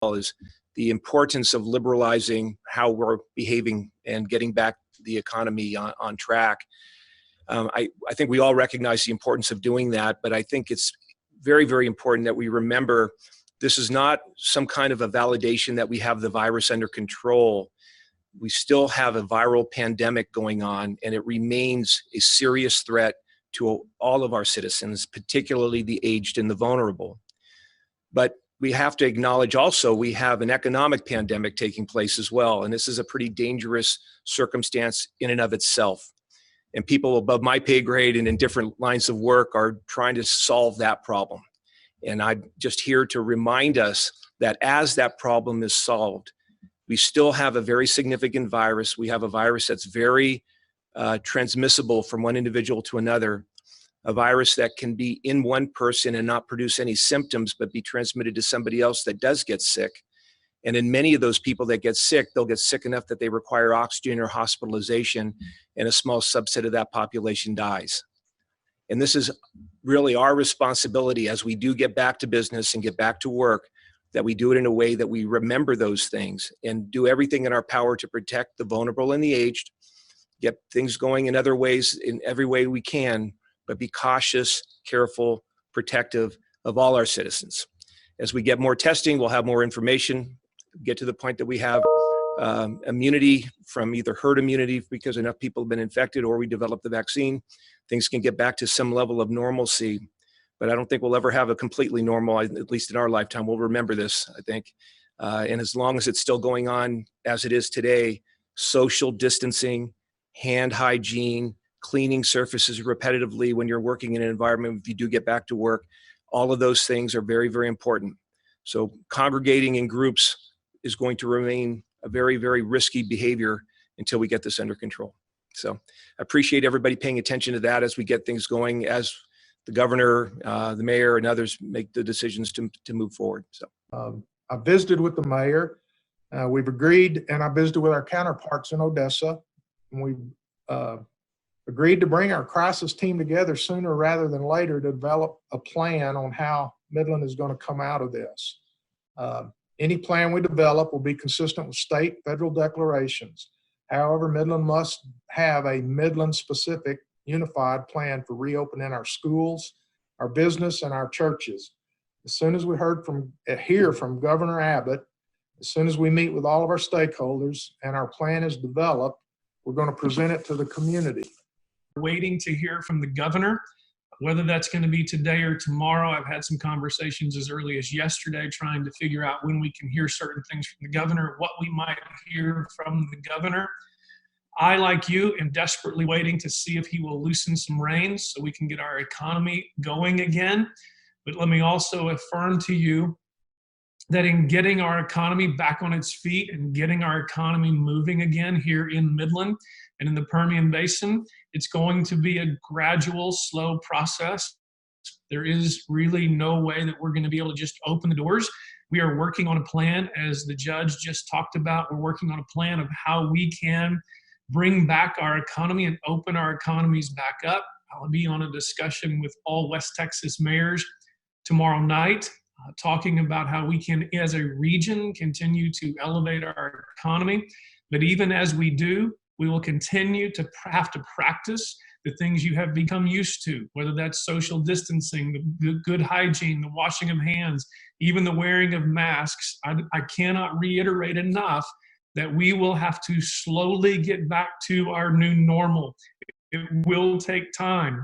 is the importance of liberalizing how we're behaving and getting back the economy on track. I think we all recognize the importance of doing that, but I think it's very, very important that we remember this is not some kind of a validation that we have the virus under control. We still have a viral pandemic going on, and it remains a serious threat to all of our citizens, particularly the aged and the vulnerable. But we have to acknowledge also we have an economic pandemic taking place as well, and this is a pretty dangerous circumstance in and of itself. And people above my pay grade and in different lines of work are trying to solve that problem. And I'm just here to remind us that as that problem is solved, we still have a very significant virus. We have a virus that's very transmissible from one individual to another, a virus that can be in one person and not produce any symptoms, but be transmitted to somebody else that does get sick. And in many of those people that get sick, they'll get sick enough that they require oxygen or hospitalization, and a small subset of that population dies. And this is really our responsibility as we do get back to business and get back to work, that we do it in a way that we remember those things and do everything in our power to protect the vulnerable and the aged, get things going in other ways, in every way we can, but be cautious, careful, protective of all our citizens. As we get more testing, we'll have more information, get to the point that we have immunity from either herd immunity because enough people have been infected, or we develop the vaccine. Things can get back to some level of normalcy, but I don't think we'll ever have a completely normal, at least in our lifetime. We'll remember this, I think. And as long as it's still going on as it is today, social distancing, hand hygiene, cleaning surfaces repetitively when you're working in an environment, if you do get back to work, all of those things are very, very important. So congregating in groups is going to remain a very, very risky behavior until we get this under control. So I appreciate everybody paying attention to that as we get things going, as the governor, the mayor, and others make the decisions to move forward. So I visited with the mayor. We've agreed, and I visited with our counterparts in Odessa, and we've agreed to bring our crisis team together sooner rather than later to develop a plan on how Midland is going to come out of this. Any plan we develop will be consistent with state, federal declarations. However, Midland must have a Midland-specific unified plan for reopening our schools, our business, and our churches. As soon as we hear from Governor Abbott, as soon as we meet with all of our stakeholders and our plan is developed, we're going to present it to the community. Waiting to hear from the governor, whether that's going to be today or tomorrow. I've had some conversations as early as yesterday trying to figure out when we can hear certain things from the governor, what we might hear from the governor. I, like you, am desperately waiting to see if he will loosen some reins so we can get our economy going again. But let me also affirm to you that in getting our economy back on its feet and getting our economy moving again here in Midland and in the Permian Basin, it's going to be a gradual, slow process. There is really no way that we're going to be able to just open the doors. We are working on a plan, as the judge just talked about. We're working on a plan of how we can bring back our economy and open our economies back up. I'll be on a discussion with all West Texas mayors tomorrow night, talking about how we can, as a region, continue to elevate our economy. But even as we do, we will continue to have to practice the things you have become used to, whether that's social distancing, the good hygiene, the washing of hands, even the wearing of masks. I cannot reiterate enough that we will have to slowly get back to our new normal. It will take time.